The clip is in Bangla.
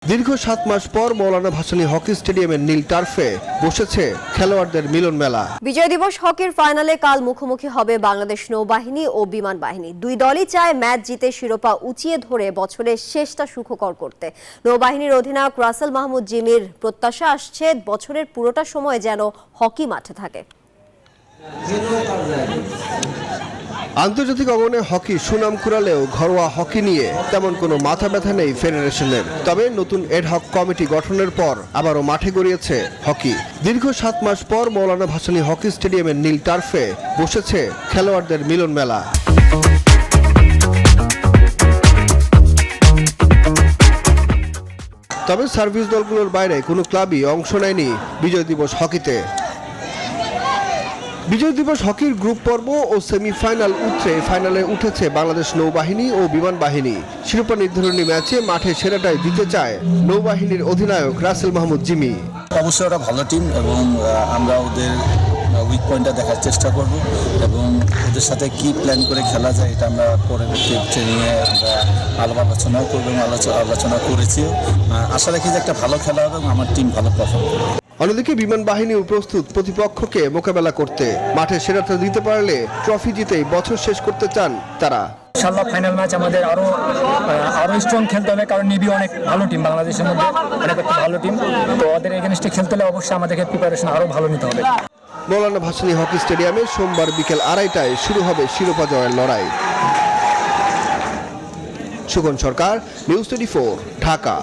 দীর্ঘ 7 মাস পর মৌলানা ভাসানী হকি স্টেডিয়ামের নীল টার্ফে বসেছে খেলোয়াড়দের মিলন মেলা। বিজয় দিবস হকির ফাইনালে কাল মুখোমুখি হবে বাংলাদেশ নৌবাহিনী ও বিমান বাহিনী। দুই দলই চায় ম্যাচ জিতে শিরোপা উঁচিয়ে ধরে বছরের শেষটা সুখকর করতে। নৌবাহিনীর অধিনায়ক রাসেল মাহমুদ জিমির প্রত্যাশা আসছে বছরের পুরোটা সময় যেন হকি মাঠে থাকে। আন্তর্জাতিক অঙ্গনে হকি সুনাম কুড়ালেও ঘরোয়া হকি নিয়ে তেমন কোনো মাথা ব্যথা নেই ফেডারেশনের। তবে নতুন এডহক কমিটি গঠনের পর আবারও মাঠে গড়িয়েছে হকি। দীর্ঘ 7 মাস পর মৌলানা ভাসানী হকি স্টেডিয়ামের নীল টার্ফে বসেছে খেলোয়াড়দের মিলন মেলা। তবে সার্ভিস দলগুলোর বাইরে কোনো ক্লাবই অংশ নেয়নি বিজয় দিবস হকিতে। বিজয় দিবস হকির গ্রুপ পর্ব ও সেমিফাইনাল উতরে ফাইনালে উঠেছে বাংলাদেশ নৌবাহিনী ও বিমান বাহিনী। শিরোপা নির্ধারণী ম্যাচে মাঠে সেরাটাই দিতে চায় নৌবাহিনীর অধিনায়ক রাসেল মাহমুদ জিমি। অবশ্যই ওরা ভালো টিম এবং আমরা ওদের উইক পয়েন্টটা দেখার চেষ্টা করব এবং ওদের সাথে কি প্ল্যান করে খেলা যায় এটা আমরা পরবর্তী ট্রেনিংয়ে আমরা আলোচনাও করবো এবং আলোচনা করেছিও। আশা রাখি যে একটা ভালো খেলা হবে এবং আমার টিম ভালো পারফর্ম করবে। অন্যদিকে বিমান বাহিনীও প্রস্তুত প্রতিপক্ষকে মোকাবেলা করতে। মাঠে সেরাটা দিতে পারলে ট্রফি জিতেই বছর শেষ করতে চান তারা। ইনশাআল্লাহ ফাইনাল ম্যাচ আমাদের আরো স্ট্রং খেলতে হবে, কারণ নিবি অনেক ভালো টিম, বাংলাদেশের মধ্যে অনেক একটা ভালো টিম। তো ওদের এগেনস্টে খেলতে হলে অবশ্যই আমাদেরকে প্রিপারেশন আরো ভালো নিতে হবে। মৌলানা ভাসানী হকি স্টেডিয়ামে সোমবার বিকেল 2:30টায় শুরু হবে শিরোপা জয়ের লড়াই। সুগন সরকার, নিউজ 24, ঢাকা।